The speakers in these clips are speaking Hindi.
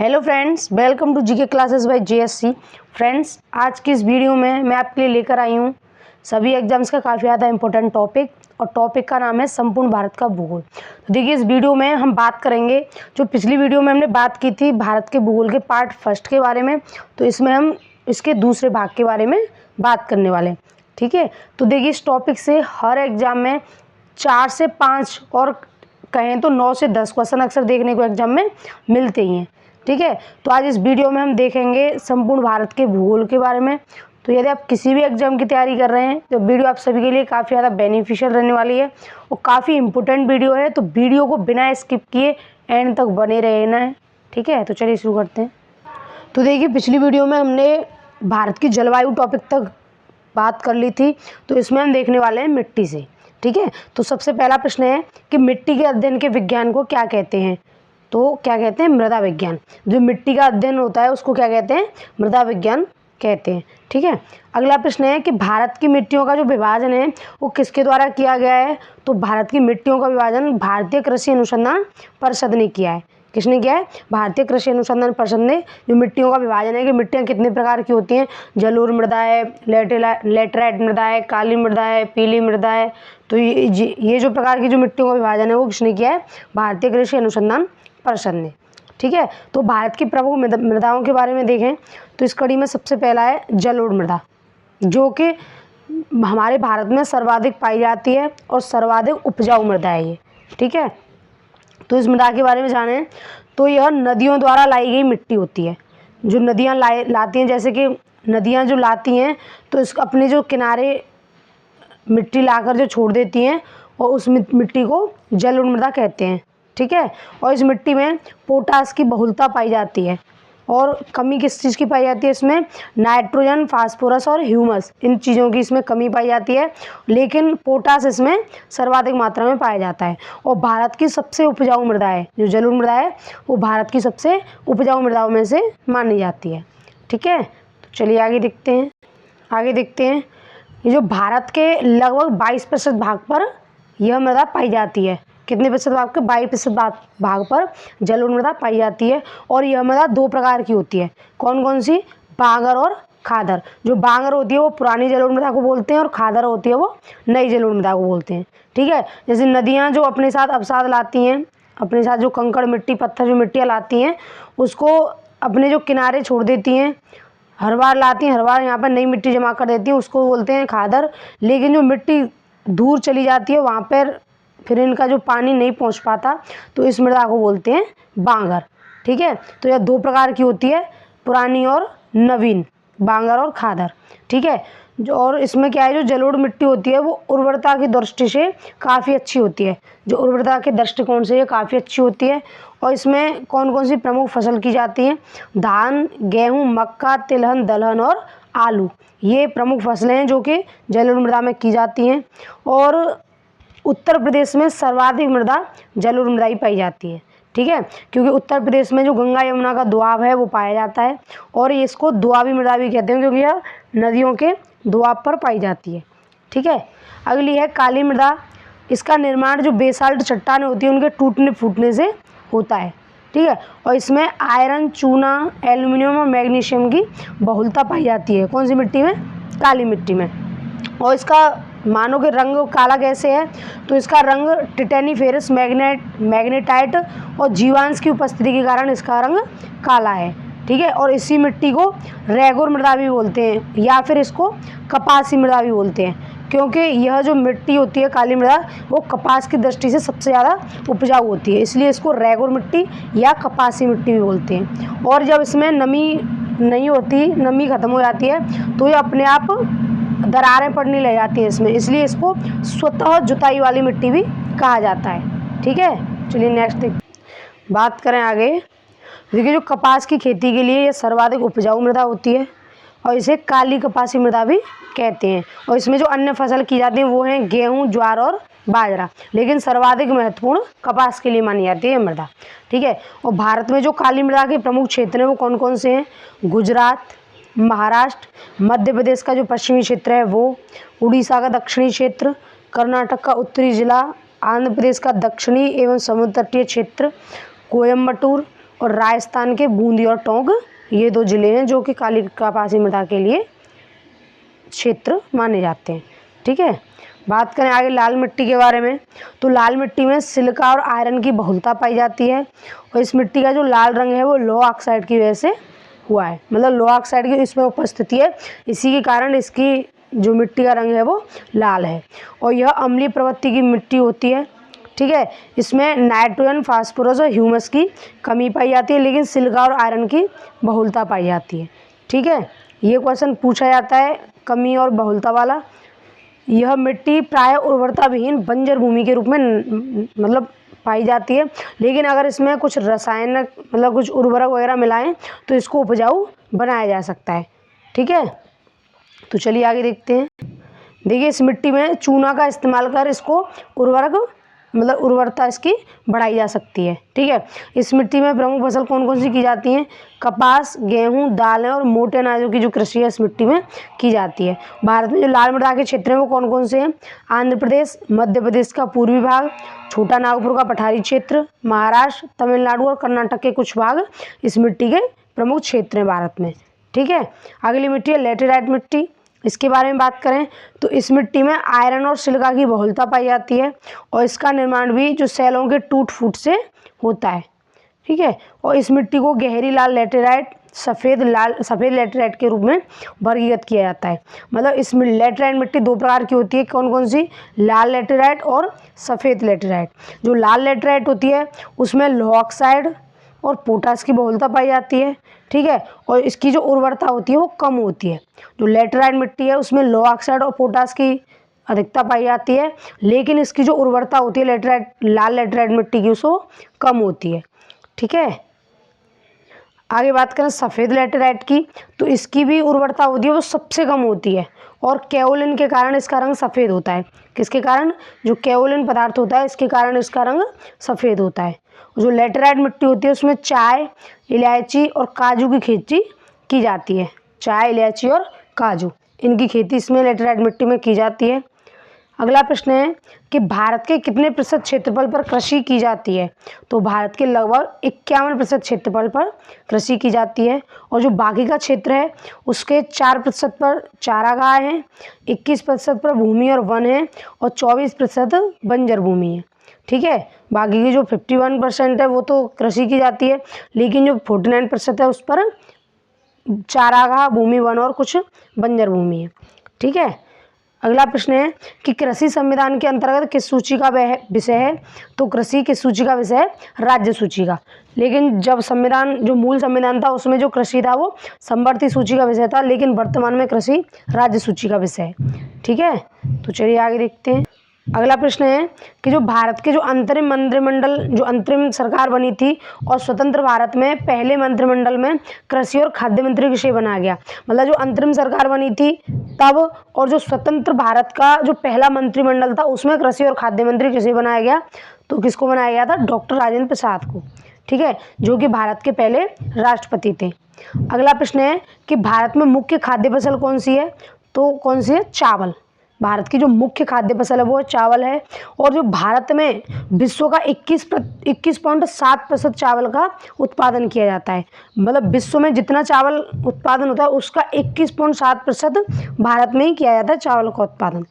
Hello friends, welcome to GK classes by JSC. Friends, आज की इस वीडियो में मैं आपके लिए लेकर आई हूँ सभी एग्जाम्स का काफ़ी ज़्यादा इंपॉर्टेंट टॉपिक, और टॉपिक का नाम है संपूर्ण भारत का भूगोल। तो देखिए, इस वीडियो में हम बात करेंगे, जो पिछली वीडियो में हमने बात की थी भारत के भूगोल के पार्ट फर्स्ट के बारे में, तो इसमें हम इसके दूसरे भाग के बारे में बात करने वाले हैं। ठीक है, तो देखिए, इस टॉपिक से हर एग्जाम में 4 से 5 और कहें तो 9 से 10 क्वेश्चन अक्सर देखने को एग्जाम में मिलते ही हैं। ठीक है, तो आज इस वीडियो में हम देखेंगे संपूर्ण भारत के भूगोल के बारे में। तो यदि आप किसी भी एग्जाम की तैयारी कर रहे हैं तो वीडियो आप सभी के लिए काफ़ी ज़्यादा बेनिफिशियल रहने वाली है और काफ़ी इंपॉर्टेंट वीडियो है, तो वीडियो को बिना स्किप किए एंड तक बने रहना है। ठीक है, तो चलिए शुरू करते हैं। तो देखिए, पिछली वीडियो में हमने भारत की जलवायु टॉपिक तक बात कर ली थी, तो इसमें हम देखने वाले हैं मिट्टी से। ठीक है, तो सबसे पहला प्रश्न है कि मिट्टी के अध्ययन के विज्ञान को क्या कहते हैं? तो क्या कहते हैं? मृदा विज्ञान। जो मिट्टी का अध्ययन होता है उसको क्या कहते हैं? मृदा विज्ञान कहते हैं। ठीक है, अगला प्रश्न है कि भारत की मिट्टियों का जो विभाजन है वो किसके द्वारा किया गया है? तो भारत की मिट्टियों का विभाजन भारतीय कृषि अनुसंधान परिषद ने किया है। किसने किया है? भारतीय कृषि अनुसंधान परिषद ने जो मिट्टियों का विभाजन है कि मिट्टियाँ कितने प्रकार की होती हैं, जलोढ़ मृदा है, लेटराइट मृदा है, काली मृदा है, पीली मृदा है, तो ये जो प्रकार की जो मिट्टियों का विभाजन है वो किसने किया है? भारतीय कृषि अनुसंधान परिषद ने। ठीक है, तो भारत की प्रमुख मृदाओं के बारे में देखें तो इस कड़ी में सबसे पहला है जलोढ़ मृदा, जो कि हमारे भारत में सर्वाधिक पाई जाती है और सर्वाधिक उपजाऊ मृदा है ये। ठीक है, तो इस मृदा के बारे में जानें तो यह नदियों द्वारा लाई गई मिट्टी होती है। जो नदियाँ लाती हैं, जैसे कि नदियाँ जो लाती हैं तो इस अपने जो किनारे मिट्टी लाकर जो छोड़ देती हैं और उस मिट्टी को जलोढ़ मृदा कहते हैं। ठीक है, और इस मिट्टी में पोटास की बहुलता पाई जाती है और कमी किस चीज़ की पाई जाती है? इसमें नाइट्रोजन, फास्फोरस और ह्यूमस, इन चीज़ों की इसमें कमी पाई जाती है, लेकिन पोटास इसमें सर्वाधिक मात्रा में पाया जाता है। और भारत की सबसे उपजाऊ मृदा है जो जलोढ़ मृदा है, वो भारत की सबसे उपजाऊ मृदाओं में से मानी जाती है। ठीक है, तो चलिए आगे देखते हैं। ये जो भारत के लगभग 22% भाग पर यह मृदा पाई जाती है। कितने प्रतिशत भाग के? 22% भाग पर जलोढ़ मृदा पाई जाती है। और यह मृदा 2 प्रकार की होती है। कौन कौन सी? बांगर और खादर। जो बांगर होती है वो पुरानी जलोढ़ मृदा को बोलते हैं और खादर होती है वो नई जलोढ़ मृदा को बोलते हैं। ठीक है, जैसे नदियाँ जो अपने साथ अवसाद लाती हैं, अपने साथ जो कंकड़ मिट्टी पत्थर जो मिट्टियाँ लाती हैं उसको अपने जो किनारे छोड़ देती हैं, हर बार लाती हैं, हर बार यहाँ पर नई मिट्टी जमा कर देती हैं, उसको बोलते हैं खादर। लेकिन जो मिट्टी दूर चली जाती है वहाँ पर फिर इनका जो पानी नहीं पहुँच पाता, तो इस मृदा को बोलते हैं बांगर। ठीक है, तो यह 2 प्रकार की होती है, पुरानी और नवीन, बांगर और खादर। ठीक है, जो और इसमें क्या है, जो जलोढ़ मिट्टी होती है वो उर्वरता की दृष्टि से काफ़ी अच्छी होती है। जो उर्वरता के दृष्टिकोण से ये काफ़ी अच्छी होती है। और इसमें कौन कौन सी प्रमुख फसल की जाती हैं? धान, गेहूँ, मक्का, तिलहन, दलहन और आलू, ये प्रमुख फसलें हैं जो कि जलोढ़ मृदा में की जाती हैं। और उत्तर प्रदेश में सर्वाधिक मृदा जलोढ़ मृदा ही पाई जाती है। ठीक है, क्योंकि उत्तर प्रदेश में जो गंगा यमुना का दोआब है वो पाया जाता है, और इसको दोआबी मृदा भी कहते हैं क्योंकि यह नदियों के दोआब पर पाई जाती है। ठीक है, अगली है काली मृदा। इसका निर्माण जो बेसाल्ट चट्टानें होती हैं उनके टूटने फूटने से होता है। ठीक है, और इसमें आयरन, चूना, एल्यूमिनियम और मैग्नीशियम की बहुलता पाई जाती है। कौन सी मिट्टी में? काली मिट्टी में। और इसका मानो कि रंग काला कैसे है? तो इसका रंग टिटेनीफेरस, मैग्नेटाइट और जीवांश की उपस्थिति के कारण इसका रंग काला है। ठीक है, और इसी मिट्टी को रेगुर मृदा भी बोलते हैं या फिर इसको कपासी मृदा भी बोलते हैं, क्योंकि यह जो मिट्टी होती है काली मृदा वो कपास की दृष्टि से सबसे ज़्यादा उपजाऊ होती है, इसलिए इसको रेगुर मिट्टी या कपासी मिट्टी भी बोलते हैं। और जब इसमें नमी नहीं होती, नमी खत्म हो जाती है, तो ये अपने आप दरारें पड़ने लग जाती हैं इसमें, इसलिए इसको स्वतः जुताई वाली मिट्टी भी कहा जाता है। ठीक है, चलिए नेक्स्ट बात करें आगे। देखिए, जो कपास की खेती के लिए ये सर्वाधिक उपजाऊ मृदा होती है और इसे काली कपासी मृदा भी कहते हैं। और इसमें जो अन्य फसल की जाती है वो हैं गेहूँ, ज्वार और बाजरा, लेकिन सर्वाधिक महत्वपूर्ण कपास के लिए मानी जाती है मृदा। ठीक है, और भारत में जो काली मृदा के प्रमुख क्षेत्र हैं वो कौन कौन से हैं? गुजरात, महाराष्ट्र, मध्य प्रदेश का जो पश्चिमी क्षेत्र है वो, उड़ीसा का दक्षिणी क्षेत्र, कर्नाटक का उत्तरी जिला, आंध्र प्रदेश का दक्षिणी एवं समुद्र तटीय क्षेत्र, कोयम्बटूर, और राजस्थान के बूंदी और टोंक ये 2 जिले हैं जो कि काली कपासी मृदा के लिए क्षेत्र माने जाते हैं। ठीक है, बात करें आगे लाल मिट्टी के बारे में, तो लाल मिट्टी में सिलिका और आयरन की बहुलता पाई जाती है और इस मिट्टी का जो लाल रंग है वो लोह ऑक्साइड की वजह से हुआ है, मतलब लोह ऑक्साइड की इसमें उपस्थिति है, इसी के कारण इसकी जो मिट्टी का रंग है वो लाल है। और यह अम्लीय प्रवृत्ति की मिट्टी होती है। ठीक है, इसमें नाइट्रोजन, फास्फोरस और ह्यूमस की कमी पाई जाती है, लेकिन सिलिका और आयरन की बहुलता पाई जाती है। ठीक है, ये क्वेश्चन पूछा जाता है कमी और बहुलता वाला। यह मिट्टी प्राय उर्वरता विहीन बंजर भूमि के रूप में मतलब पाई जाती है, लेकिन अगर इसमें कुछ रासायनिक मतलब कुछ उर्वरक वगैरह मिलाएं तो इसको उपजाऊ बनाया जा सकता है। ठीक है, तो चलिए आगे देखते हैं। देखिए, इस मिट्टी में चूना का इस्तेमाल कर इसको उर्वरक मतलब उर्वरता इसकी बढ़ाई जा सकती है। ठीक है, इस मिट्टी में प्रमुख फसल कौन कौन सी की जाती हैं? कपास, गेहूं, दालें और मोटे अनाजों की जो कृषि है इस मिट्टी में की जाती है। भारत में जो लाल मृदा के क्षेत्र हैं वो कौन कौन से हैं? आंध्र प्रदेश, मध्य प्रदेश का पूर्वी भाग, छोटा नागपुर का पठारी क्षेत्र, महाराष्ट्र, तमिलनाडु और कर्नाटक के कुछ भाग इस मिट्टी के प्रमुख क्षेत्र हैं भारत में। ठीक है, अगली मिट्टी है लेटेराइट मिट्टी। इसके बारे में बात करें तो इस मिट्टी में आयरन और सिलिका की बहुलता पाई जाती है और इसका निर्माण भी जो सेलों के टूट फूट से होता है। ठीक है, और इस मिट्टी को गहरी लाल लेटेराइट, सफ़ेद लेटेराइट के रूप में वर्गीकृत किया जाता है। मतलब इस लेटेराइट मिट्टी 2 प्रकार की होती है, कौन कौन सी? लाल लेटेराइट और सफ़ेद लेटेराइट। जो लाल लेटेराइट होती है उसमें लोह ऑक्साइड और पोटास की बहुलता पाई जाती है। ठीक है, और इसकी जो उर्वरता होती है वो कम होती है। जो लेटेराइट मिट्टी है उसमें लोह ऑक्साइड और पोटास की अधिकता पाई जाती है, लेकिन इसकी जो उर्वरता होती है लाल लेटेराइट मिट्टी की उसको कम होती है। ठीक है, आगे बात करें सफ़ेद लेटेराइट की, तो इसकी भी उर्वरता होती है वो सबसे कम होती है और केओलिन के कारण इसका रंग सफ़ेद होता है। किसके कारण? जो केओलिन पदार्थ होता है इसके कारण इसका रंग सफ़ेद होता है। जो लेटेराइट मिट्टी होती है उसमें चाय, इलायची और काजू की खेती की जाती है। चाय, इलायची और काजू इनकी खेती इसमें लेटेराइट मिट्टी में की जाती है। अगला प्रश्न है कि भारत के कितने प्रतिशत क्षेत्रफल पर कृषि की जाती है? तो भारत के लगभग 51% क्षेत्रफल पर कृषि की जाती है और जो बाकी का क्षेत्र है उसके 4% पर चारागाह है, 21% पर भूमि और वन है और 24% बंजर भूमि है। ठीक है, बाकी की जो 51% है वो तो कृषि की जाती है, लेकिन जो 49% है उस पर चारागाह, भूमि, वन और कुछ बंजर भूमि है। ठीक है, अगला प्रश्न है कि कृषि संविधान के अंतर्गत किस सूची का वह विषय है? तो कृषि किस सूची का विषय है? राज्य सूची का। लेकिन जब संविधान जो मूल संविधान था उसमें जो कृषि था वो समवर्ती सूची का विषय था, लेकिन वर्तमान में कृषि राज्य सूची का विषय है। ठीक है, तो चलिए आगे देखते हैं। अगला प्रश्न है कि जो भारत के जो अंतरिम मंत्रिमंडल जो अंतरिम सरकार बनी थी और स्वतंत्र भारत में पहले मंत्रिमंडल में कृषि और खाद्य मंत्री किसे बनाया गया? मतलब जो अंतरिम सरकार बनी थी तब और जो स्वतंत्र भारत का जो पहला मंत्रिमंडल था उसमें कृषि और खाद्य मंत्री किसे बनाया गया? तो किसको बनाया गया था? डॉक्टर राजेंद्र प्रसाद को। ठीक है, जो कि भारत के पहले राष्ट्रपति थे। अगला प्रश्न है कि भारत में मुख्य खाद्य फसल कौन सी है? तो कौन सी है? चावल। भारत की जो मुख्य खाद्य फसल है वो चावल है और जो भारत में विश्व का 21.7% चावल का उत्पादन किया जाता है। मतलब विश्व में जितना चावल उत्पादन होता है उसका 21.7% भारत में ही किया जाता है चावल का उत्पादन।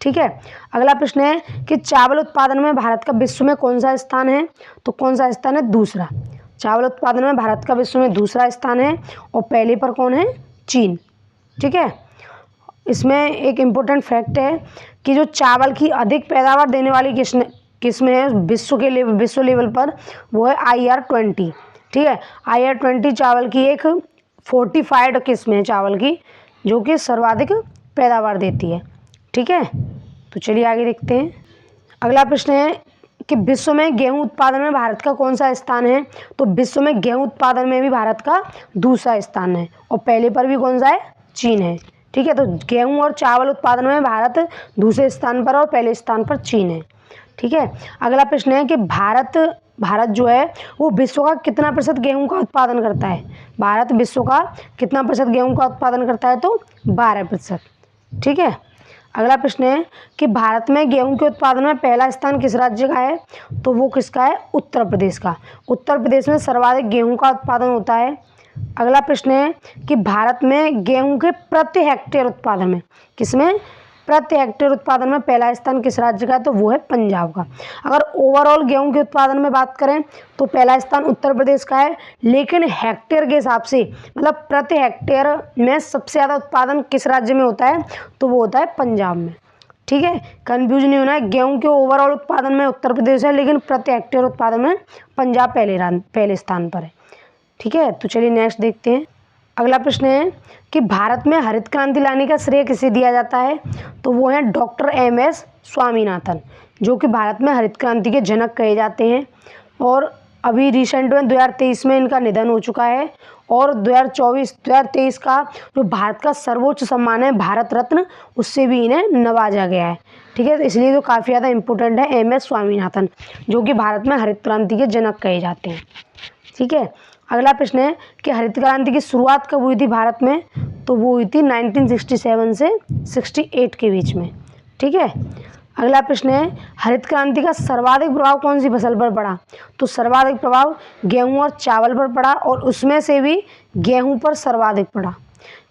ठीक है, अगला प्रश्न है कि चावल उत्पादन में भारत का विश्व में कौन सा स्थान है? तो कौन सा स्थान है? दूसरा। चावल उत्पादन में भारत का विश्व में दूसरा स्थान है और पहले पर कौन है? चीन। ठीक है, इसमें एक इम्पोर्टेंट फैक्ट है कि जो चावल की अधिक पैदावार देने वाली किस्म है विश्व लेवल पर वो है IR-20। ठीक है, IR-20 चावल की एक फोर्टिफाइड किस्म है चावल की जो कि सर्वाधिक पैदावार देती है। ठीक है, तो चलिए आगे देखते हैं। अगला प्रश्न है कि विश्व में गेहूं उत्पादन में भारत का कौन सा स्थान है? तो विश्व में गेहूं उत्पादन में भी भारत का दूसरा स्थान है और पहले पर भी कौन सा है? चीन है। ठीक है, तो गेहूं और चावल उत्पादन में भारत दूसरे स्थान पर और पहले स्थान पर चीन है। ठीक है, अगला प्रश्न है कि भारत जो है वो विश्व का कितना प्रतिशत गेहूं का उत्पादन करता है? भारत विश्व का कितना प्रतिशत गेहूं का उत्पादन करता है? तो 12%। ठीक है, अगला प्रश्न है कि भारत में गेहूं के उत्पादन में पहला स्थान किस राज्य का है? तो वो किसका है? उत्तर प्रदेश का। उत्तर प्रदेश में सर्वाधिक गेहूं का उत्पादन होता है। अगला प्रश्न है कि भारत में गेहूं के प्रति हेक्टेयर उत्पादन में, किसमें? प्रति हेक्टेयर उत्पादन में पहला स्थान किस राज्य का है? तो वो है पंजाब का। अगर ओवरऑल गेहूं के उत्पादन में बात करें तो पहला स्थान उत्तर प्रदेश का है, लेकिन हेक्टेयर के हिसाब से, मतलब प्रति हेक्टेयर में सबसे ज़्यादा उत्पादन किस राज्य में होता है? तो वो होता है पंजाब में। ठीक है, कंफ्यूज नहीं होना है। गेहूं के ओवरऑल उत्पादन में उत्तर प्रदेश है, लेकिन प्रति हेक्टेयर उत्पादन में पंजाब पहले स्थान पर है। ठीक है, तो चलिए नेक्स्ट देखते हैं। अगला प्रश्न है कि भारत में हरित क्रांति लाने का श्रेय किसे दिया जाता है? तो वो हैं डॉक्टर एम.एस. स्वामीनाथन, जो कि भारत में हरित क्रांति के जनक कहे जाते हैं। और अभी रिसेंट में 2023 में इनका निधन हो चुका है। और 2023 का जो भारत का सर्वोच्च सम्मान है भारत रत्न, उससे भी इन्हें नवाजा गया है। ठीक है, तो इसलिए जो काफ़ी ज़्यादा इंपॉर्टेंट है एम.एस. स्वामीनाथन, जो कि भारत में हरित क्रांति के जनक कहे जाते हैं। ठीक है, अगला प्रश्न है कि हरित क्रांति की शुरुआत कब हुई थी भारत में? तो वो हुई थी 1967 से 68 के बीच में। ठीक है, अगला प्रश्न है हरित क्रांति का सर्वाधिक प्रभाव कौन सी फसल पर पड़ा? तो सर्वाधिक प्रभाव गेहूं और चावल पर पड़ा, और उसमें से भी गेहूं पर सर्वाधिक पड़ा।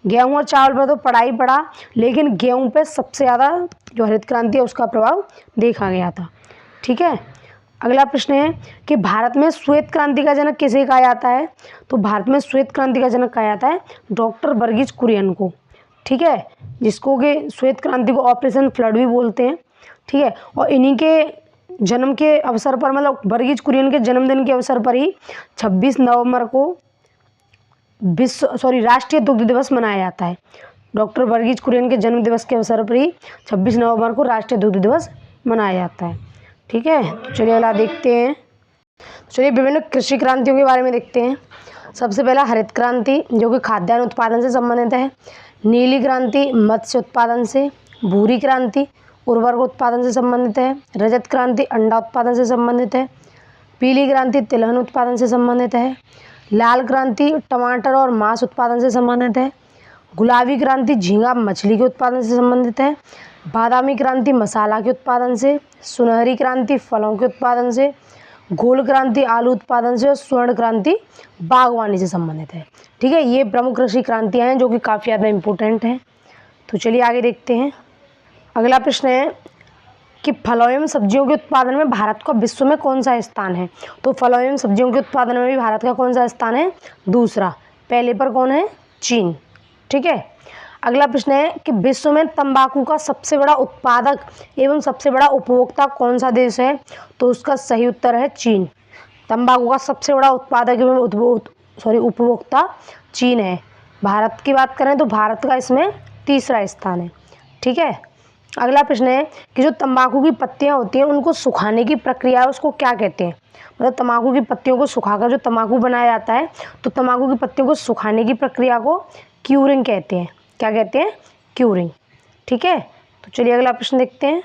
गेहूं और चावल पर तो पड़ा ही पड़ा, लेकिन गेहूं पे सबसे ज़्यादा जो हरित क्रांति है उसका प्रभाव देखा गया था। ठीक है, अगला प्रश्न है कि भारत में श्वेत क्रांति का जनक किसे कहा जाता है? तो भारत में श्वेत क्रांति का जनक कहा जाता है डॉक्टर वर्गीज कुरियन को। ठीक है, जिसको कि श्वेत क्रांति को ऑपरेशन फ्लड भी बोलते हैं। ठीक है, और इन्हीं के जन्म के अवसर पर, मतलब वर्गीज कुरियन के जन्मदिन के अवसर पर ही 26 नवंबर को राष्ट्रीय दुग्ध दिवस मनाया जाता है। डॉक्टर वर्गीज कुरियन के जन्म दिवस के अवसर पर ही 26 नवंबर को राष्ट्रीय दुग्ध दिवस मनाया जाता है। ठीक है, तो चलिए अगला देखते हैं। चलिए विभिन्न कृषि क्रांतियों के बारे में देखते हैं। सबसे पहला हरित क्रांति, जो कि खाद्यान्न उत्पादन से संबंधित है। नीली क्रांति मत्स्य उत्पादन से। भूरी क्रांति उर्वरक उत्पादन से संबंधित है। रजत क्रांति अंडा उत्पादन से संबंधित है। पीली क्रांति तिलहन उत्पादन से संबंधित है। लाल क्रांति टमाटर और मांस उत्पादन से संबंधित है। गुलाबी क्रांति झींगा मछली के उत्पादन से संबंधित है। बादामी क्रांति मसाला के उत्पादन से। सुनहरी क्रांति फलों के उत्पादन से। गोल क्रांति आलू उत्पादन से। और स्वर्ण क्रांति बागवानी से संबंधित है। ठीक है, ये प्रमुख कृषि क्रांतियाँ हैं जो कि काफ़ी ज़्यादा इम्पोर्टेंट हैं। तो चलिए आगे देखते हैं। अगला प्रश्न है कि फलों एवं सब्जियों के उत्पादन में भारत का विश्व में कौन सा स्थान है? तो फलों एवं सब्जियों के उत्पादन में भी भारत का कौन सा स्थान है? दूसरा। पहले पर कौन है? चीन। ठीक है, अगला प्रश्न है कि विश्व में तंबाकू का सबसे बड़ा उत्पादक एवं सबसे बड़ा उपभोक्ता कौन सा देश है? तो उसका सही उत्तर है चीन। तंबाकू का सबसे बड़ा उत्पादक एवं उपभोक्ता चीन है। भारत की बात करें तो भारत का इसमें तीसरा स्थान है। ठीक है, अगला प्रश्न है कि जो तंबाकू की पत्तियां होती हैं उनको सुखाने की प्रक्रिया है उसको क्या कहते हैं? मतलब तंबाकू की पत्तियों को सुखाकर जो तंबाकू बनाया जाता है, तो तंबाकू की पत्तियों को सुखाने की प्रक्रिया को क्यूरिंग कहते हैं। क्या कहते हैं? क्यूरिंग। ठीक है, तो चलिए अगला प्रश्न देखते हैं।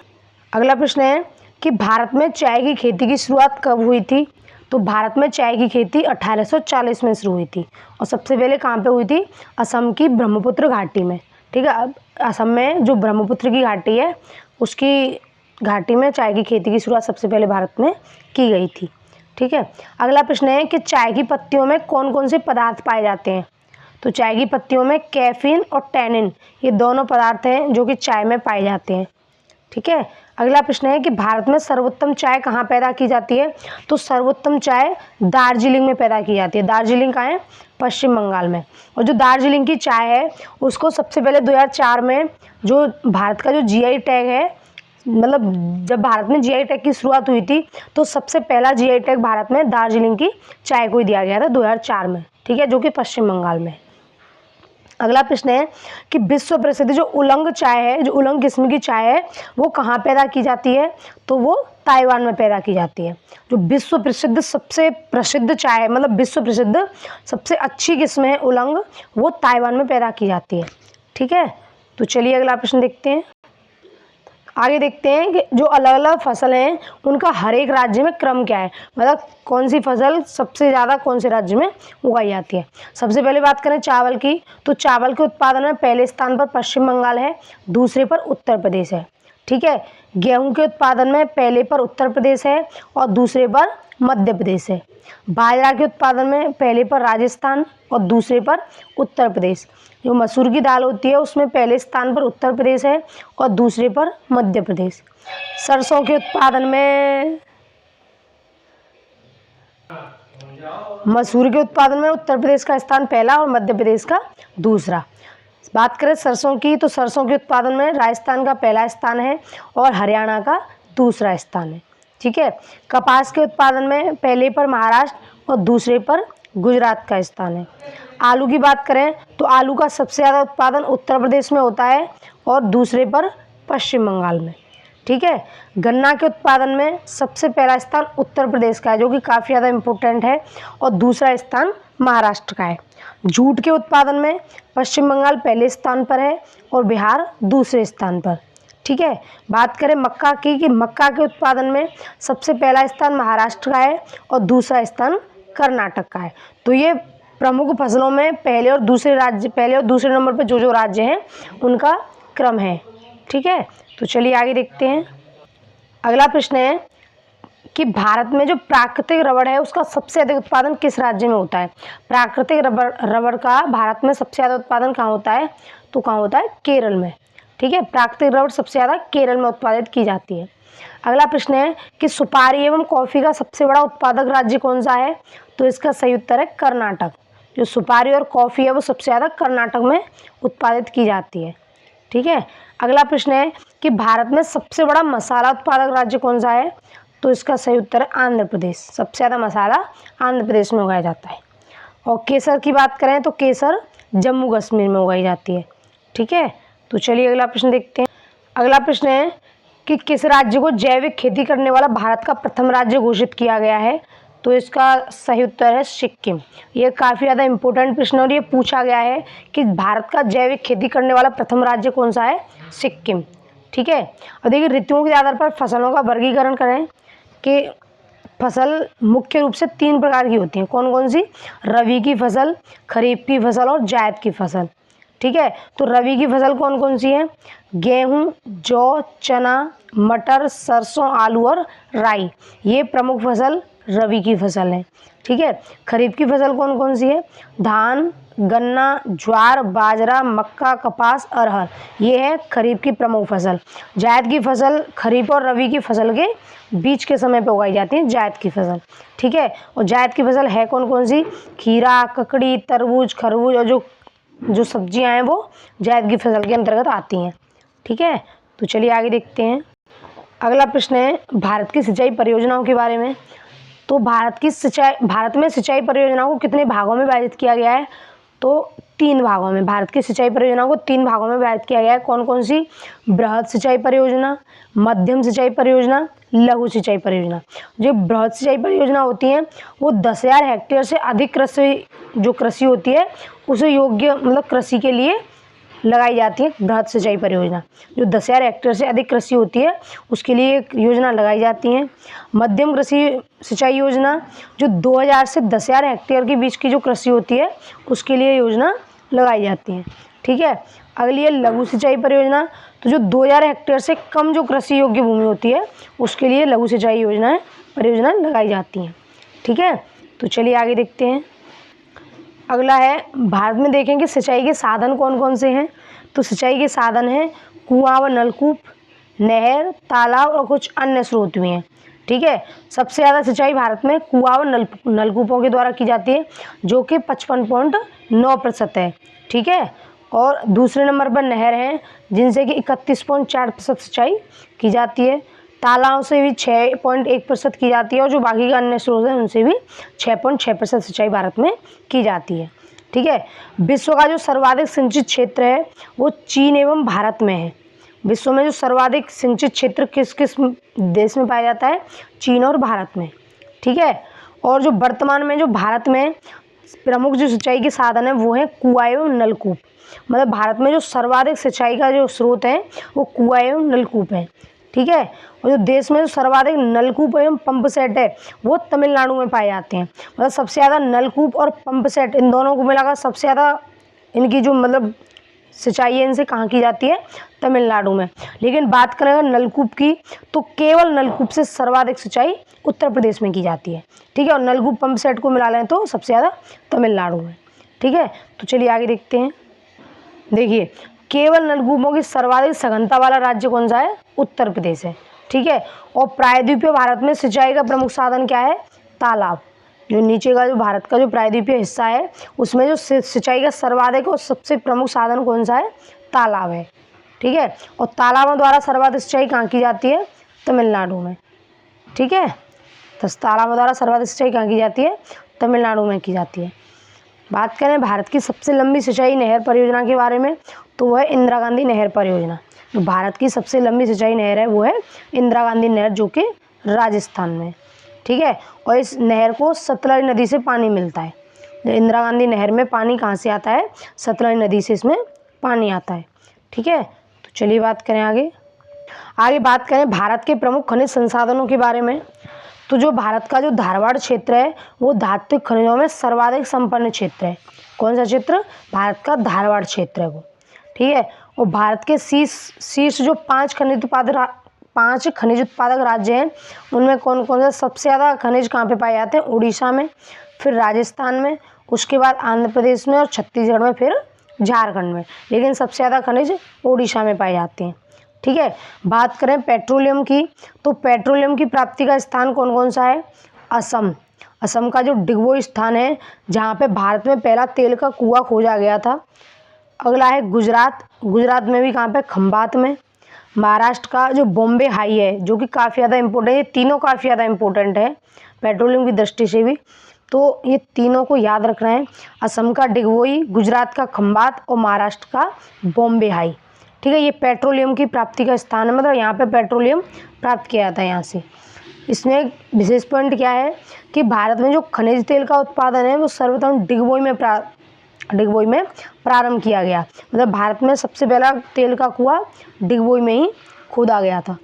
अगला प्रश्न है कि भारत में चाय की खेती की शुरुआत कब हुई थी? तो भारत में चाय की खेती 1840 में शुरू हुई थी। और सबसे पहले कहाँ पे हुई थी? असम की ब्रह्मपुत्र घाटी में। ठीक है, अब असम में जो ब्रह्मपुत्र की घाटी है, उसकी घाटी में चाय की खेती की शुरुआत सबसे पहले भारत में की गई थी। ठीक है, अगला प्रश्न है कि चाय की पत्तियों में कौन कौन से पदार्थ पाए जाते हैं? तो चाय की पत्तियों में कैफीन और टैनिन, ये दोनों पदार्थ हैं जो कि चाय में पाए जाते हैं। ठीक है, अगला प्रश्न है कि भारत में सर्वोत्तम चाय कहाँ पैदा की जाती है? तो सर्वोत्तम चाय दार्जिलिंग में पैदा की जाती है। दार्जिलिंग कहाँ है? पश्चिम बंगाल में। और जो दार्जिलिंग की चाय है उसको सबसे पहले 2004 में जो भारत का जो जीआई टैग है, मतलब जब भारत में जीआई टैग की शुरुआत हुई थी तो सबसे पहला जीआई टैग भारत में दार्जिलिंग की चाय को ही दिया गया था 2004 में। ठीक है, जो कि पश्चिम बंगाल में। अगला प्रश्न है कि विश्व प्रसिद्ध जो उलंग चाय है, जो उलंग किस्म की चाय है, वो कहाँ पैदा की जाती है? तो वो ताइवान में पैदा की जाती है। जो विश्व प्रसिद्ध सबसे प्रसिद्ध चाय है, मतलब विश्व प्रसिद्ध सबसे अच्छी किस्म है उलंग, वो ताइवान में पैदा की जाती है। ठीक है, तो चलिए अगला प्रश्न देखते हैं। आगे देखते हैं कि जो अलग अलग फसल हैं उनका हर एक राज्य में क्रम क्या है, मतलब कौन सी फसल सबसे ज़्यादा कौन से राज्य में उगाई जाती है। सबसे पहले बात करें चावल की, तो चावल के उत्पादन में पहले स्थान पर पश्चिम बंगाल है, दूसरे पर उत्तर प्रदेश है। ठीक है। गेहूं के उत्पादन में पहले पर उत्तर प्रदेश है और दूसरे पर मध्य प्रदेश है। बाजरा के उत्पादन में पहले पर राजस्थान और दूसरे पर उत्तर प्रदेश। जो मसूर की दाल होती है उसमें पहले स्थान पर उत्तर प्रदेश है और दूसरे पर मध्य प्रदेश। सरसों के उत्पादन में मसूर के उत्पादन में उत्तर प्रदेश का स्थान पहला और मध्य प्रदेश का दूसरा। बात करें सरसों की, तो सरसों के उत्पादन में राजस्थान का पहला स्थान है और हरियाणा का दूसरा स्थान है। ठीक है। कपास के उत्पादन में पहले पर महाराष्ट्र और दूसरे पर गुजरात का स्थान है। आलू की बात करें तो आलू का सबसे ज़्यादा उत्पादन उत्तर प्रदेश में होता है और दूसरे पर पश्चिम बंगाल में। ठीक है। गन्ना के उत्पादन में सबसे पहला स्थान उत्तर प्रदेश का है, जो कि काफ़ी ज़्यादा इम्पोर्टेंट है, और दूसरा स्थान महाराष्ट्र का है। जूट के उत्पादन में पश्चिम बंगाल पहले स्थान पर है और बिहार दूसरे स्थान पर। ठीक है। बात करें मक्का की, कि मक्का के उत्पादन में सबसे पहला स्थान महाराष्ट्र का है और दूसरा स्थान कर्नाटक का है। तो ये प्रमुख फसलों में पहले और दूसरे नंबर पर जो राज्य हैं उनका क्रम है। ठीक है। तो चलिए आगे देखते हैं। अगला प्रश्न है कि भारत में जो प्राकृतिक रबड़ है उसका सबसे अधिक उत्पादन किस राज्य में होता है। प्राकृतिक रबड़ का भारत में सबसे ज़्यादा उत्पादन कहाँ होता है, तो कहाँ होता है, केरल में। ठीक है। प्राकृतिक रबड़ सबसे ज़्यादा केरल में उत्पादित की जाती है। अगला प्रश्न है कि सुपारी एवं कॉफ़ी का सबसे बड़ा उत्पादक राज्य कौन सा है, तो इसका सही उत्तर है कर्नाटक। जो सुपारी और कॉफ़ी है वो सबसे ज़्यादा कर्नाटक में उत्पादित की जाती है। ठीक है। अगला प्रश्न है कि भारत में सबसे बड़ा मसाला उत्पादक राज्य कौन सा है, तो इसका सही उत्तर है आंध्र प्रदेश। सबसे ज़्यादा मसाला आंध्र प्रदेश में उगाया जाता है। और केसर की बात करें तो केसर जम्मू कश्मीर में उगाई जाती है। ठीक है। तो चलिए अगला प्रश्न देखते हैं। अगला प्रश्न है कि किस राज्य को जैविक खेती करने वाला भारत का प्रथम राज्य घोषित किया गया है, तो इसका सही उत्तर है सिक्किम। ये काफ़ी ज़्यादा इंपॉर्टेंट प्रश्न है और ये पूछा गया है कि भारत का जैविक खेती करने वाला प्रथम राज्य कौन सा है, सिक्किम। ठीक है। अब देखिए ऋतुओं के आधार पर फसलों का वर्गीकरण करें कि फसल मुख्य रूप से 3 प्रकार की होती हैं। कौन कौन सी, रबी की फसल, खरीफ की फसल और जायद की फसल। ठीक है। तो रबी की फसल कौन कौन सी है, गेहूं, जौ, चना, मटर, सरसों, आलू और राई, ये प्रमुख फसल रबी की फसल है। ठीक है। खरीफ की फसल कौन कौन सी है, धान, गन्ना, ज्वार, बाजरा, मक्का, कपास, अरहर, ये है खरीफ की प्रमुख फसल। जायद की फसल खरीफ और रबी की फसल के बीच के समय पे उगाई जाती है, जायद की फसल। ठीक है। और जायद की फसल है कौन कौन सी, खीरा, ककड़ी, तरबूज, खरबूज और जो सब्जियां हैं वो जायद की फसल के अंतर्गत आती हैं। ठीक है। तो चलिए आगे देखते हैं। अगला प्रश्न है भारत की सिंचाई परियोजनाओं के बारे में। तो भारत में सिंचाई परियोजनाओं को कितने भागों में विभाजित किया गया है, तो 3 भागों में। भारत की सिंचाई परियोजनाओं को 3 भागों में विभाजित किया गया है। कौन कौन सी, बृहद सिंचाई परियोजना, मध्यम सिंचाई परियोजना, लघु सिंचाई परियोजना। जो बृहद सिंचाई परियोजना होती हैं वो 10,000 हेक्टेयर से अधिक कृषि होती है उसे योग्य मतलब कृषि के लिए लगाई जाती है बृहद सिंचाई परियोजना। जो 10,000 हेक्टेयर से अधिक कृषि होती है उसके लिए एक योजना लगाई जाती है। मध्यम कृषि सिंचाई योजना जो 2,000 से 10,000 हेक्टेयर के बीच की जो कृषि होती है उसके लिए योजना लगाई जाती है। ठीक है। अगली है लघु सिंचाई परियोजना, तो जो 2,000 हेक्टेयर से कम जो कृषि योग्य भूमि होती है उसके लिए लघु सिंचाई परियोजना लगाई जाती हैं। ठीक है। तो चलिए आगे देखते हैं। अगला है भारत में देखें कि सिंचाई के साधन कौन कौन से हैं। तो सिंचाई के साधन हैं कुआं व नलकूप, नहर, तालाब और कुछ अन्य स्रोत भी हैं। ठीक है। सबसे ज़्यादा सिंचाई भारत में कुआं व नलकूपों के द्वारा की जाती है जो कि 55.9% है। ठीक है। और दूसरे नंबर पर नहर हैं जिनसे कि 31.4% सिंचाई की जाती है। तालाबों से भी 6.1% की जाती है और जो बाकी के अन्य स्रोत हैं उनसे भी 6.6% सिंचाई भारत में की जाती है। ठीक है। विश्व का जो सर्वाधिक सिंचित क्षेत्र है वो चीन एवं भारत में है। विश्व में जो सर्वाधिक सिंचित क्षेत्र किस किस देश में पाया जाता है, चीन और भारत में। ठीक है। और जो वर्तमान में जो भारत में प्रमुख जो सिंचाई के साधन है वो है कुआं एवं नलकूप। मतलब भारत में जो सर्वाधिक सिंचाई का जो स्रोत है वो कुआं एवं नलकूप है, ठीक है। और जो देश में जो सर्वाधिक नलकूप एवं पंप सेट है वो तमिलनाडु में पाए जाते हैं। मतलब सबसे ज़्यादा नलकूप और पंप सेट इन दोनों को मिलाकर सबसे ज़्यादा इनकी जो मतलब सिंचाई है इनसे कहाँ की जाती है, तमिलनाडु में। लेकिन बात करें अगर नलकूप की तो केवल नलकूप से सर्वाधिक सिंचाई उत्तर प्रदेश में की जाती है, ठीक है। और नलकूप पंप सेट को मिला लें तो सबसे ज़्यादा तमिलनाडु में, ठीक है। तो चलिए आगे देखते हैं। देखिए केवल नलकूपों की सर्वाधिक सघनता वाला राज्य कौन सा है, उत्तर प्रदेश है, ठीक है। और प्रायद्वीपीय भारत में सिंचाई का प्रमुख साधन क्या है, तालाब। जो नीचे का जो भारत का जो प्रायद्वीपीय हिस्सा है उसमें जो सिंचाई का सर्वाधिक और सबसे प्रमुख साधन कौन सा है, तालाब है, ठीक है। और तालाबों द्वारा सर्वाधिक सिंचाई कहाँ की जाती है, तमिलनाडु में, ठीक है। तो तालाबों द्वारा सर्वाधिक सिंचाई कहाँ की जाती है, तमिलनाडु में की जाती है। बात करें भारत की सबसे लंबी सिंचाई नहर परियोजना के बारे में तो वह है इंदिरा गांधी नहर परियोजना। जो भारत की सबसे लंबी सिंचाई नहर है वो है इंदिरा गांधी नहर, जो कि राजस्थान में, ठीक है। और इस नहर को सतलज नदी से पानी मिलता है। इंदिरा गांधी नहर में पानी कहाँ से आता है, सतलज नदी से इसमें पानी आता है, ठीक है। तो चलिए बात करें आगे बात करें भारत के प्रमुख खनिज संसाधनों के बारे में। तो जो भारत का जो धारवाड़ क्षेत्र है वो धात्विक खनिजों में सर्वाधिक संपन्न क्षेत्र है। कौन सा क्षेत्र, भारत का धारवाड़ क्षेत्र है वो, ठीक है। और भारत के शीर्ष जो 5 खनिज उत्पादक राज्य हैं उनमें कौन कौन सा, सबसे ज़्यादा खनिज कहाँ पे पाए जाते हैं, उड़ीसा में, फिर राजस्थान में, उसके बाद आंध्र प्रदेश में और छत्तीसगढ़ में, फिर झारखंड में। लेकिन सबसे ज़्यादा खनिज उड़ीसा में पाए जाते हैं, ठीक है। बात करें पेट्रोलियम की तो पेट्रोलियम की प्राप्ति का स्थान कौन कौन सा है, असम का जो डिगबोई स्थान है जहाँ पे भारत में पहला तेल का कुआं खोजा गया था। अगला है गुजरात में भी कहाँ पे, खंभात में। महाराष्ट्र का जो बॉम्बे हाई है जो कि काफ़ी ज़्यादा इंपॉर्टेंट है, ये तीनों काफ़ी ज़्यादा इंपॉर्टेंट है पेट्रोलियम की दृष्टि से भी, तो ये तीनों को याद रखना है। असम का डिगबोई, गुजरात का खंभात और महाराष्ट्र का बॉम्बे हाई, ठीक है। ये पेट्रोलियम की प्राप्ति का स्थान है, मतलब यहाँ पे पेट्रोलियम प्राप्त किया जाता है यहाँ से। इसमें एक विशेष पॉइंट क्या है कि भारत में जो खनिज तेल का उत्पादन है वो सर्वप्रथम डिगबोई में प्रारंभ किया गया। मतलब भारत में सबसे पहला तेल का कुआं डिगबोई में ही खोदा गया था,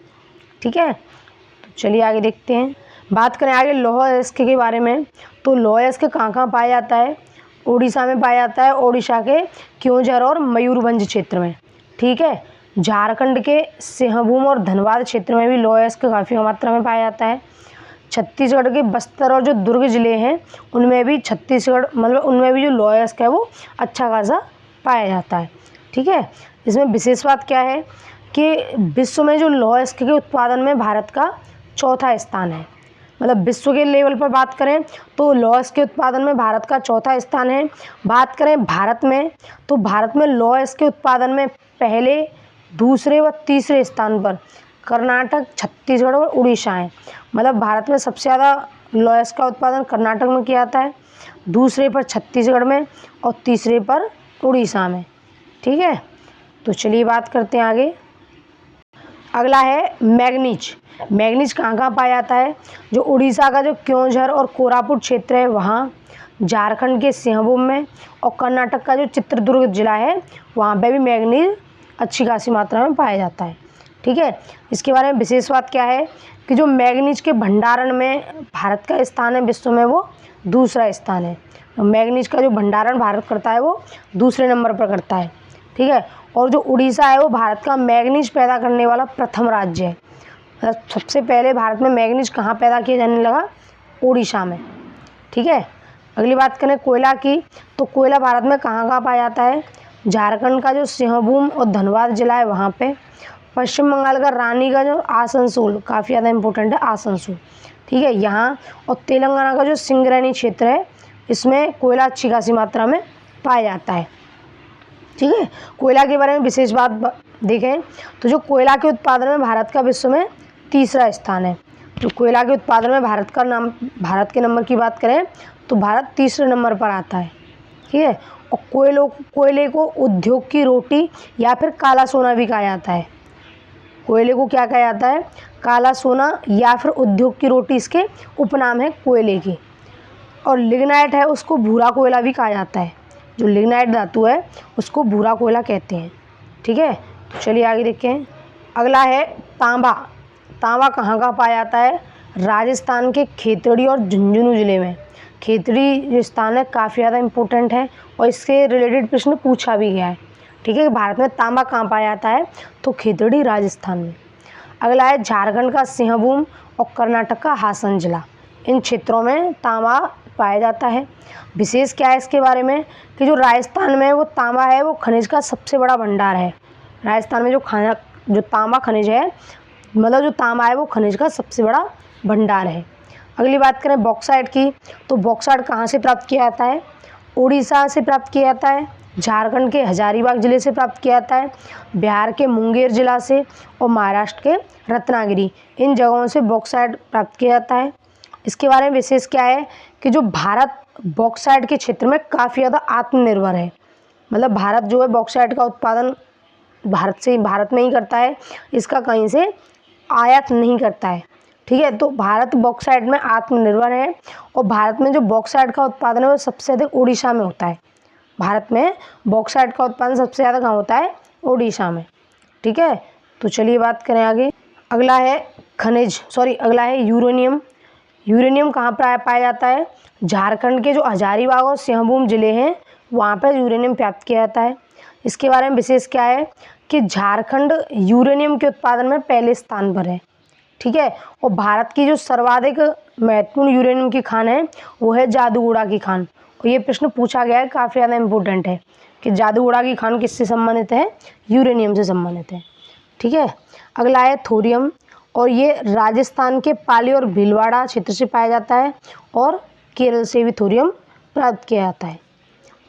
ठीक है। तो चलिए आगे देखते हैं। बात करें आगे लौह अयस्क के बारे में तो लौह अयस्क कहाँ कहाँ पाया जाता है, उड़ीसा में पाया जाता है, ओडिशा के क्योंझर और मयूरभंज क्षेत्र में, ठीक है। झारखंड के सिंहभूम और धनबाद क्षेत्र में भी लौह अयस्क काफ़ी मात्रा में पाया जाता है। छत्तीसगढ़ के बस्तर और जो दुर्ग जिले हैं उनमें भी उनमें भी जो लौह अयस्क है वो अच्छा खासा पाया जाता है, ठीक है। इसमें विशेष बात क्या है कि विश्व में जो लौह अयस्क के उत्पादन में भारत का चौथा स्थान है। मतलब विश्व के लेवल पर बात करें तो लौह अयस्क के उत्पादन में भारत का चौथा स्थान है। बात करें भारत में तो भारत में लौह अयस्क के उत्पादन में पहले, दूसरे व तीसरे स्थान पर कर्नाटक, छत्तीसगढ़ और उड़ीसा है। मतलब भारत में सबसे ज़्यादा लौह अयस्क का उत्पादन कर्नाटक में किया जाता है, दूसरे पर छत्तीसगढ़ में और तीसरे पर उड़ीसा में, ठीक है। तो चलिए बात करते हैं आगे। अगला है मैग्नीज कहाँ कहाँ पाया जाता है, जो उड़ीसा का जो क्योंझर और कोरापुट क्षेत्र है वहाँ, झारखंड के सिंहभूम में और कर्नाटक का जो चित्रदुर्ग जिला है वहाँ पे भी मैग्नीज अच्छी खासी मात्रा में पाया जाता है, ठीक है। इसके बारे में विशेष बात क्या है कि जो मैग्नीज के भंडारण में भारत का स्थान है विश्व में वो दूसरा स्थान है। मैग्नीज का जो भंडारण भारत करता है वो दूसरे नंबर पर करता है, ठीक है। और जो उड़ीसा है वो भारत का मैग्नीज पैदा करने वाला प्रथम राज्य है। सबसे पहले भारत में मैग्नीज कहाँ पैदा किया जाने लगा, उड़ीसा में, ठीक है। अगली बात करें कोयला की तो कोयला भारत में कहाँ कहाँ पाया जाता है, झारखंड का जो सिंहभूम और धनबाद जिला है वहाँ पे, पश्चिम बंगाल का रानीगंज और आसनसोल, काफ़ी ज़्यादा इंपॉर्टेंट है आसनसोल, ठीक है यहाँ, और तेलंगाना का जो सिंगरेनी क्षेत्र है इसमें कोयला अच्छी खासी मात्रा में पाया जाता है, ठीक है। कोयला के बारे में विशेष बात देखें तो जो कोयला के उत्पादन में भारत का विश्व में तीसरा स्थान है। जो कोयला के उत्पादन में भारत के नंबर की बात करें तो भारत तीसरे नंबर पर आता है, ठीक है। और कोयले को उद्योग की रोटी या फिर काला सोना भी कहा जाता है। कोयले को क्या कहा जाता है, काला सोना या फिर उद्योग की रोटी इसके उपनाम है कोयले की। और लिग्नाइट है उसको भूरा कोयला भी कहा जाता है। जो लिग्नाइट धातु है उसको भूरा कोयला कहते हैं। ठीक है, तो चलिए आगे देखते हैं। अगला है तांबा। तांबा कहाँ कहाँ पाया जाता है? राजस्थान के खेतड़ी और झुंझुनू ज़िले में। खेतड़ी जो स्थान है काफ़ी ज़्यादा इम्पोर्टेंट है और इसके रिलेटेड प्रश्न पूछा भी गया है। ठीक है, भारत में तांबा कहाँ पाया जाता है? तो खेतड़ी राजस्थान में। अगला है झारखंड का सिंहभूम और कर्नाटक का हासन जिला। इन क्षेत्रों में तांबा पाया जाता है। विशेष क्या है इसके बारे में कि जो राजस्थान में वो तांबा है वो खनिज का सबसे बड़ा भंडार है। राजस्थान में जो तांबा खनिज है, मतलब जो तांबा है वो खनिज का सबसे बड़ा भंडार है। अगली बात करें बॉक्साइट की, तो बॉक्साइट कहाँ से प्राप्त किया जाता है? उड़ीसा से प्राप्त किया जाता है, झारखंड के हजारीबाग ज़िले से प्राप्त किया जाता है, बिहार के मुंगेर जिला से और महाराष्ट्र के रत्नागिरी, इन जगहों से बॉक्साइट प्राप्त किया जाता है। इसके बारे में विशेष क्या है कि जो भारत बॉक्साइट के क्षेत्र में काफ़ी ज़्यादा आत्मनिर्भर है। मतलब भारत जो है बॉक्साइट का उत्पादन भारत में ही करता है, इसका कहीं से आयात नहीं करता है। ठीक है, तो भारत बॉक्साइट में आत्मनिर्भर है और भारत में जो बॉक्साइट का उत्पादन है वो सबसे अधिक उड़ीसा में होता है। भारत में बॉक्साइट का उत्पादन सबसे ज़्यादा कहाँ होता है? उड़ीसा में। ठीक है, तो चलिए बात करें आगे। अगला है यूरेनियम। यूरेनियम कहाँ पर पाया जाता है? झारखंड के जो हजारीबाग और सिंहभूम ज़िले हैं वहाँ पर यूरेनियम प्राप्त किया जाता है। इसके बारे में विशेष क्या है कि झारखंड यूरेनियम के उत्पादन में पहले स्थान पर है। ठीक है, और भारत की जो सर्वाधिक महत्वपूर्ण यूरेनियम की खान है वो है जादूगोड़ा की खान। और ये प्रश्न पूछा गया है, काफ़ी ज़्यादा इम्पोर्टेंट है कि जादूगोड़ा की खान किससे संबंधित है? यूरेनियम से संबंधित है। ठीक है, अगला है थोरियम, और ये राजस्थान के पाली और भीलवाड़ा क्षेत्र से पाया जाता है और केरल से भी थोरियम प्राप्त किया जाता है।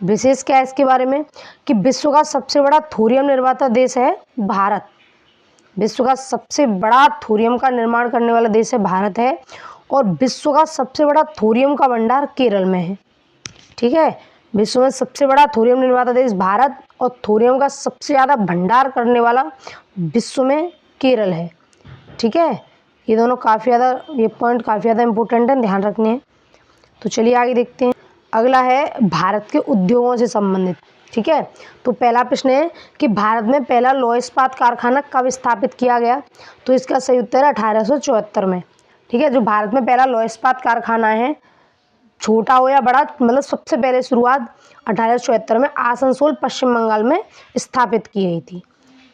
विशेष क्या है इसके बारे में कि विश्व का सबसे बड़ा थोरियम निर्माता देश है भारत। विश्व का सबसे बड़ा थोरियम का निर्माण करने वाला देश है भारत है और विश्व का सबसे बड़ा थोरियम का भंडार केरल में है। ठीक है, विश्व में सबसे बड़ा थोरियम निर्माता देश भारत और थोरियम का सबसे ज़्यादा भंडार करने वाला विश्व में केरल है। ठीक है, ये दोनों ये पॉइंट काफ़ी ज़्यादा इम्पोर्टेंट है, ध्यान रखने हैं। तो चलिए आगे देखते हैं। अगला है भारत के उद्योगों से संबंधित। ठीक है, तो पहला प्रश्न है कि भारत में पहला लौह इस्पात कारखाना कब स्थापित किया गया? तो इसका सही उत्तर है 1874 में। ठीक है, जो भारत में पहला लौह इस्पात कारखाना है, छोटा हो या बड़ा, मतलब सबसे पहले शुरुआत 1874 में आसनसोल पश्चिम बंगाल में स्थापित की गई थी।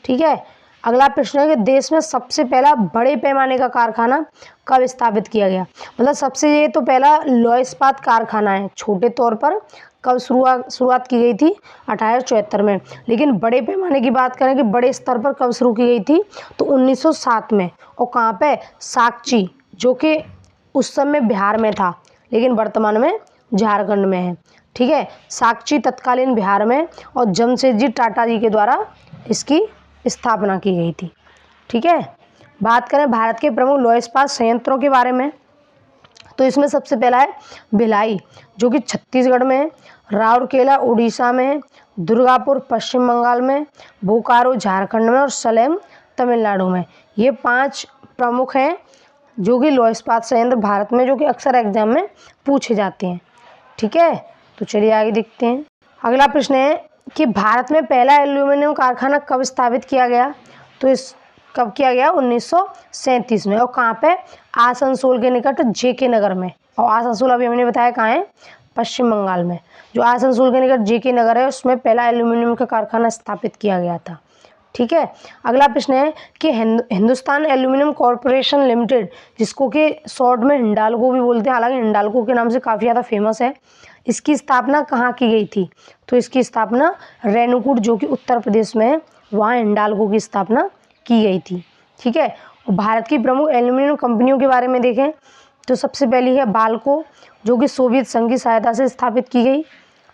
ठीक है, अगला प्रश्न है कि देश में सबसे पहला बड़े पैमाने का कारखाना कब स्थापित किया गया? मतलब सबसे ये तो पहला लौह इस्पात कारखाना है, छोटे तौर पर कब शुरुआत की गई थी? 1874 में। लेकिन बड़े पैमाने की बात करें कि बड़े स्तर पर कब शुरू की गई थी, तो 1907 में। और कहाँ पे? साकची, जो कि उस समय बिहार में था लेकिन वर्तमान में झारखंड में है। ठीक है, साकची तत्कालीन बिहार में और जमशेदजी टाटा जी के द्वारा इसकी स्थापना की गई थी। ठीक है, बात करें भारत के प्रमुख लौह इस्पात संयंत्रों के बारे में, तो इसमें सबसे पहला है भिलाई, जो कि छत्तीसगढ़ में है, राउरकेला उड़ीसा में है, दुर्गापुर पश्चिम बंगाल में, बोकारो झारखंड में और सलेम तमिलनाडु में। ये 5 प्रमुख हैं जो कि लौह इस्पात संयंत्र भारत में, जो कि अक्सर एग्जाम में पूछे जाते हैं। ठीक है, तो चलिए आगे देखते हैं। अगला प्रश्न है कि भारत में पहला एल्यूमिनियम कारखाना कब स्थापित किया गया? तो कब किया गया? 1937 में। और कहाँ पे? आसनसोल के निकट जेके नगर में। और आसनसोल अभी हमने बताया कहाँ है? पश्चिम बंगाल में। जो आसनसोल के निकट जेके नगर है उसमें पहला एल्यूमिनियम का कारखाना स्थापित किया गया था। ठीक है, अगला प्रश्न है कि हिंदुस्तान एल्यूमिनियम कॉरपोरेशन लिमिटेड, जिसको कि शॉर्ट में हिंडाल्को भी बोलते हैं, हालांकि हिंडाल्को के नाम से काफ़ी ज़्यादा फेमस है, इसकी स्थापना कहाँ की गई थी? तो इसकी स्थापना रेणुकूट, जो कि उत्तर प्रदेश में है, वहाँ हिंडाल्को की स्थापना की गई थी। ठीक है, भारत की प्रमुख एल्यूमिनियम कंपनियों के बारे में देखें तो सबसे पहली है बाल्को, जो कि सोवियत संघ की सहायता से स्थापित की गई,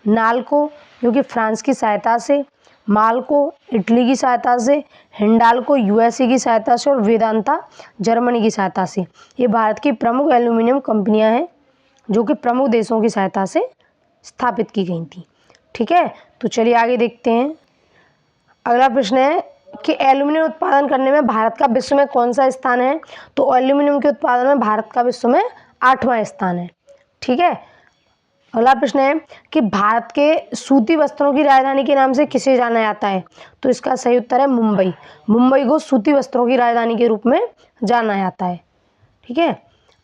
नाल्को जो कि फ्रांस की सहायता से, माल्को इटली की सहायता से, हिंडाल्को यूएसए की सहायता से और वेदांता जर्मनी की सहायता से। ये भारत की प्रमुख एल्यूमिनियम कंपनियां हैं जो कि प्रमुख देशों की सहायता से स्थापित की गई थी। ठीक है, तो चलिए आगे देखते हैं। अगला प्रश्न है कि एल्यूमिनियम उत्पादन करने में भारत का विश्व में कौन सा स्थान है? तो एल्यूमिनियम के उत्पादन में भारत का विश्व में 8वां स्थान है। ठीक है, अगला प्रश्न है कि भारत के सूती वस्त्रों की राजधानी के नाम से किसे जाना जाता है? तो इसका सही उत्तर है मुंबई। मुंबई को सूती वस्त्रों की राजधानी के रूप में जाना जाता है। ठीक है।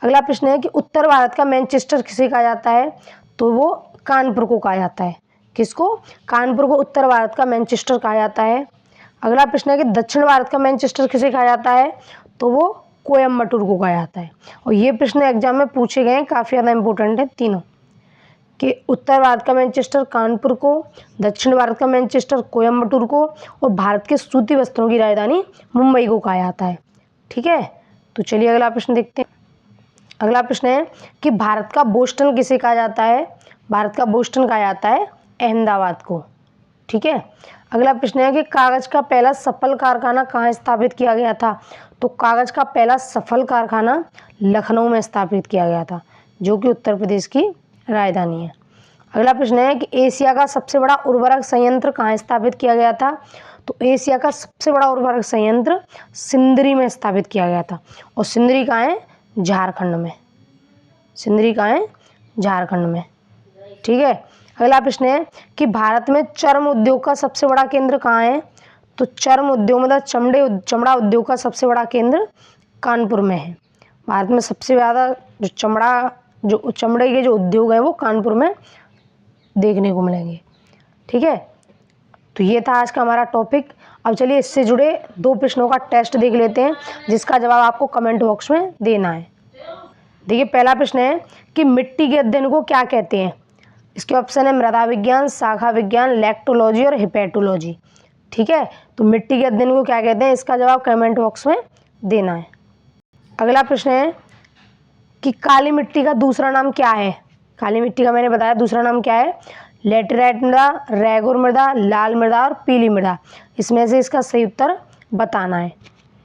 अगला प्रश्न है कि उत्तर भारत का मैनचेस्टर किसे कहा जाता है? तो वो कानपुर को कहा जाता है। किसको? कानपुर को उत्तर भारत का मैनचेस्टर कहा जाता है। अगला प्रश्न है कि दक्षिण भारत का मैनचेस्टर किसे कहा जाता है? तो वो कोयम्बटूर को कहा जाता है। और ये प्रश्न एग्जाम में पूछे गए हैं, काफ़ी ज़्यादा इंपॉर्टेंट है तीनों, कि उत्तर भारत का मैनचेस्टर कानपुर को, दक्षिण भारत का मैनचेस्टर कोयम्बटूर को, और भारत के सूती वस्त्रों की राजधानी मुंबई को कहा जाता है। ठीक है। तो चलिए अगला प्रश्न देखते हैं। अगला प्रश्न है कि भारत का बोस्टन किसे कहा जाता है? भारत का बोस्टन कहा जाता है अहमदाबाद को। ठीक है। अगला प्रश्न है कि कागज का पहला सफल कारखाना कहाँ स्थापित किया गया था? तो कागज का पहला सफल कारखाना लखनऊ में स्थापित किया गया था, जो कि उत्तर प्रदेश की राजधानी है। अगला प्रश्न है कि एशिया का सबसे बड़ा उर्वरक संयंत्र कहाँ स्थापित किया गया था? तो एशिया का सबसे बड़ा उर्वरक संयंत्र सिंदरी में स्थापित किया गया था। और सिंदरी कहाँ है? झारखंड में। सिंदरी कहाँ है? झारखंड में। ठीक है। अगला प्रश्न है कि भारत में चर्म उद्योग का सबसे बड़ा केंद्र कहाँ है? तो चर्म उद्योग मतलब चमड़ा उद्योग का सबसे बड़ा केंद्र कानपुर में है। भारत में सबसे ज़्यादा जो चमड़े के जो उद्योग हैं वो कानपुर में देखने को मिलेंगे। ठीक है। तो ये था आज का हमारा टॉपिक। अब चलिए इससे जुड़े 2 प्रश्नों का टेस्ट देख लेते हैं, जिसका जवाब आपको कमेंट बॉक्स में देना है। देखिए पहला प्रश्न है कि मिट्टी के अध्ययन को क्या कहते हैं? इसके ऑप्शन है मृदा विज्ञान, शाखा विज्ञान, लैक्टोलॉजी और हिपैटोलॉजी। ठीक है। तो मिट्टी के अध्ययन को क्या कहते हैं, इसका जवाब कमेंट बॉक्स में देना है। अगला प्रश्न है कि काली मिट्टी का दूसरा नाम क्या है? काली मिट्टी का मैंने बताया दूसरा नाम क्या है? लेटेराइट मृदा, रैगुर मृदा, लाल मृदा और पीली मृदा। इसमें से इसका सही उत्तर बताना है।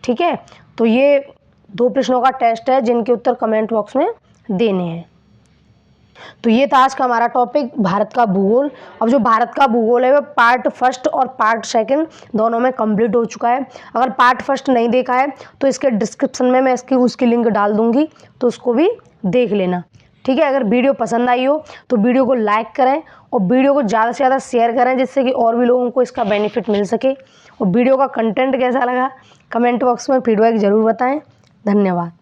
ठीक है। तो ये 2 प्रश्नों का टेस्ट है, जिनके उत्तर कमेंट बॉक्स में देने हैं। तो ये था आज का हमारा टॉपिक, भारत का भूगोल। अब जो भारत का भूगोल है वो पार्ट फर्स्ट और पार्ट सेकंड दोनों में कंप्लीट हो चुका है। अगर पार्ट फर्स्ट नहीं देखा है तो इसके डिस्क्रिप्शन में मैं उसकी लिंक डाल दूंगी, तो उसको भी देख लेना। ठीक है। अगर वीडियो पसंद आई हो तो वीडियो को लाइक करें और वीडियो को ज़्यादा से ज़्यादा शेयर करें, जिससे कि और भी लोगों को इसका बेनिफिट मिल सके। और वीडियो का कंटेंट कैसा लगा कमेंट बॉक्स में फीडबैक ज़रूर बताएँ। धन्यवाद।